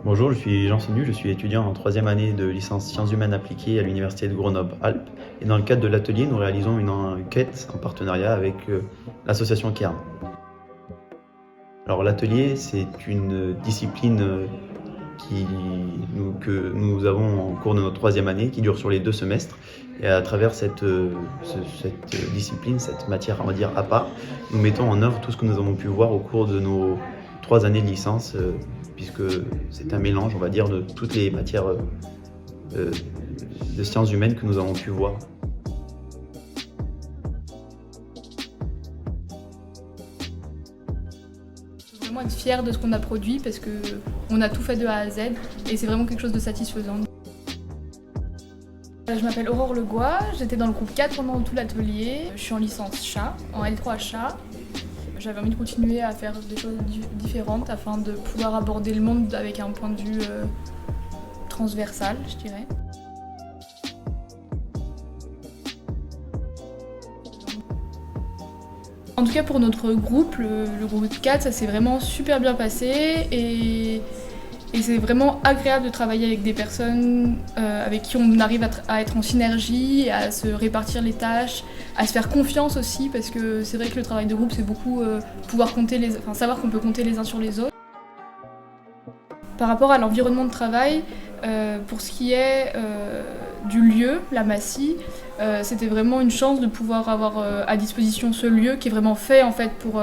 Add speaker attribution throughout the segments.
Speaker 1: Bonjour, je suis Jean Senu, je suis étudiant en troisième année de licence sciences humaines appliquées à l'université de Grenoble-Alpes. Et dans le cadre de l'atelier, nous réalisons une enquête en partenariat avec l'association Cairn. Alors l'atelier, c'est une discipline que nous avons en cours de notre troisième année, qui dure sur les 2 semestres. Et à travers cette discipline, cette matière, on va dire, à part, nous mettons en œuvre tout ce que nous avons pu voir au cours de nos 3 années de licence, puisque c'est un mélange, on va dire, de toutes les matières de sciences humaines que nous avons pu voir.
Speaker 2: Je veux vraiment être fière de ce qu'on a produit parce qu'on a tout fait de A à Z et c'est vraiment quelque chose de satisfaisant. Je m'appelle Aurore Legois, j'étais dans le groupe 4 pendant tout l'atelier. Je suis en licence chat, en L3 chat. J'avais envie de continuer à faire des choses différentes afin de pouvoir aborder le monde avec un point de vue transversal, je dirais. En tout cas pour notre groupe, le groupe 4, ça s'est vraiment super bien passé et c'est vraiment agréable de travailler avec des personnes avec qui on arrive à être en synergie, à se répartir les tâches, à se faire confiance aussi parce que c'est vrai que le travail de groupe c'est beaucoup savoir qu'on peut compter les uns sur les autres. Par rapport à l'environnement de travail, pour ce qui est du lieu, la Massy, c'était vraiment une chance de pouvoir avoir à disposition ce lieu qui est vraiment fait en fait pour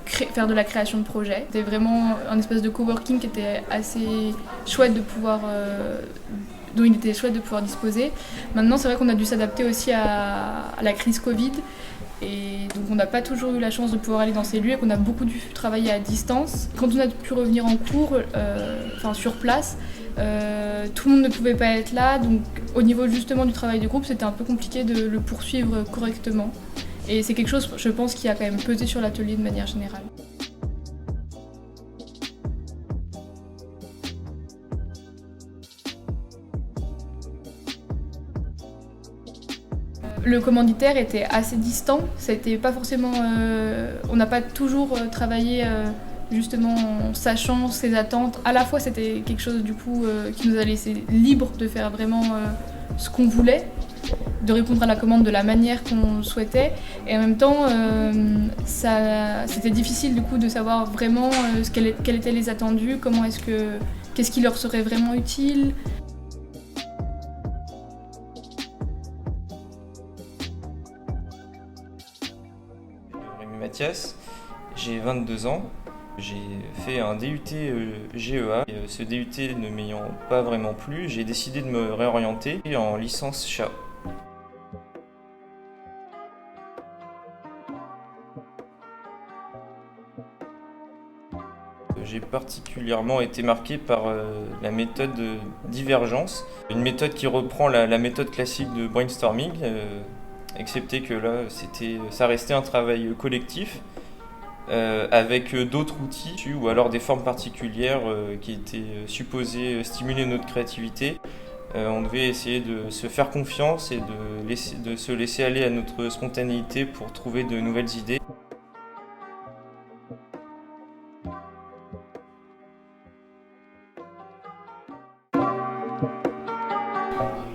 Speaker 2: faire de la création de projets. C'était vraiment un espèce de coworking qui était assez chouette dont il était chouette de pouvoir disposer. Maintenant, c'est vrai qu'on a dû s'adapter aussi à la crise Covid. Et donc on n'a pas toujours eu la chance de pouvoir aller dans ces lieux et qu'on a beaucoup dû travailler à distance. Quand on a pu revenir en cours, sur place, tout le monde ne pouvait pas être là, donc au niveau justement du travail de groupe, c'était un peu compliqué de le poursuivre correctement. Et c'est quelque chose, je pense, qui a quand même pesé sur l'atelier de manière générale. Le commanditaire était assez distant, c'était pas forcément, on n'a pas toujours travaillé justement en sachant ses attentes. À la fois c'était quelque chose du coup qui nous a laissé libre de faire vraiment ce qu'on voulait, de répondre à la commande de la manière qu'on souhaitait et en même temps c'était difficile du coup de savoir vraiment quels étaient les attendus, qu'est-ce qui leur serait vraiment utile.
Speaker 3: Mathias, j'ai 22 ans, j'ai fait un DUT GEA. Et ce DUT ne m'ayant pas vraiment plu, j'ai décidé de me réorienter en licence chat. J'ai particulièrement été marqué par la méthode divergence, une méthode qui reprend la méthode classique de brainstorming, excepté que là, ça restait un travail collectif avec d'autres outils ou alors des formes particulières qui étaient supposées stimuler notre créativité. On devait essayer de se faire confiance et de se laisser aller à notre spontanéité pour trouver de nouvelles idées.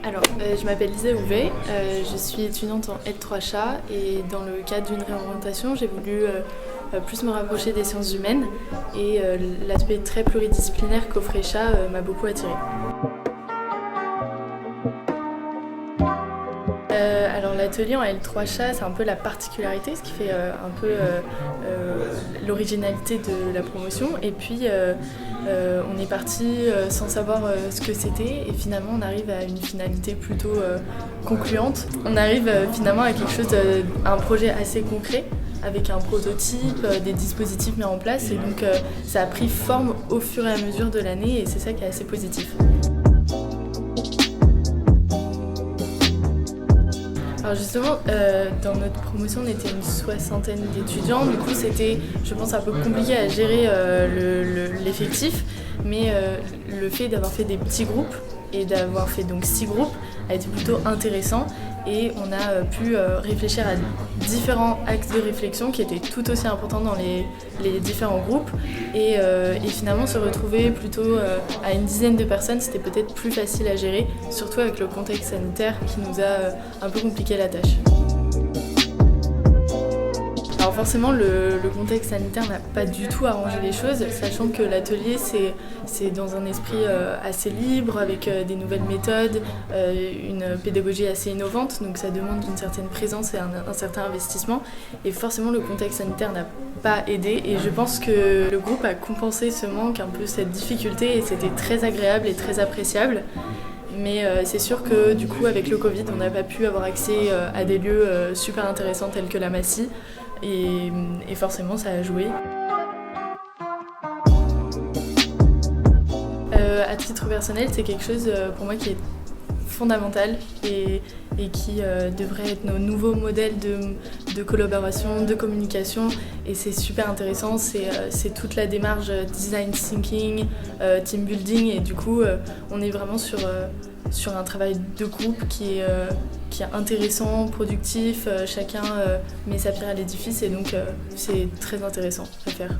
Speaker 4: Alors, je m'appelle Lisa Houvet, je suis étudiante en L3 chat et dans le cadre d'une réorientation, j'ai voulu plus me rapprocher des sciences humaines et l'aspect très pluridisciplinaire qu'offrait chat m'a beaucoup attirée. Alors l'atelier en L3 chat, c'est un peu la particularité, ce qui fait un peu l'originalité de la promotion. Et puis on est parti sans savoir ce que c'était et finalement on arrive à une finalité plutôt concluante. On arrive finalement à quelque chose, un projet assez concret avec un prototype, des dispositifs mis en place et donc ça a pris forme au fur et à mesure de l'année et c'est ça qui est assez positif. Alors justement, dans notre promotion, on était une 60aine d'étudiants. Du coup, c'était, je pense, un peu compliqué à gérer l'effectif. Mais le fait d'avoir fait des petits groupes et d'avoir fait donc 6 groupes a été plutôt intéressant. Et on a pu réfléchir à différents axes de réflexion qui étaient tout aussi importants dans les différents groupes. Et finalement, se retrouver plutôt à une dizaine de personnes, c'était peut-être plus facile à gérer, surtout avec le contexte sanitaire qui nous a un peu compliqué la tâche. Alors forcément, le contexte sanitaire n'a pas du tout arrangé les choses, sachant que l'atelier, c'est dans un esprit assez libre, avec des nouvelles méthodes, une pédagogie assez innovante, donc ça demande une certaine présence et un certain investissement. Et forcément, le contexte sanitaire n'a pas aidé, et je pense que le groupe a compensé ce manque, un peu cette difficulté, et c'était très agréable et très appréciable. Mais c'est sûr que du coup, avec le Covid, on n'a pas pu avoir accès à des lieux super intéressants tels que la Massy. Et forcément, ça a joué. À titre personnel, c'est quelque chose pour moi qui est fondamental et qui devrait être nos nouveaux modèles de collaboration, de communication. Et c'est super intéressant, c'est toute la démarche design thinking, team building. Et du coup, on est vraiment sur un travail de groupe qui est intéressant, productif, chacun met sa pierre à l'édifice et donc c'est très intéressant à faire.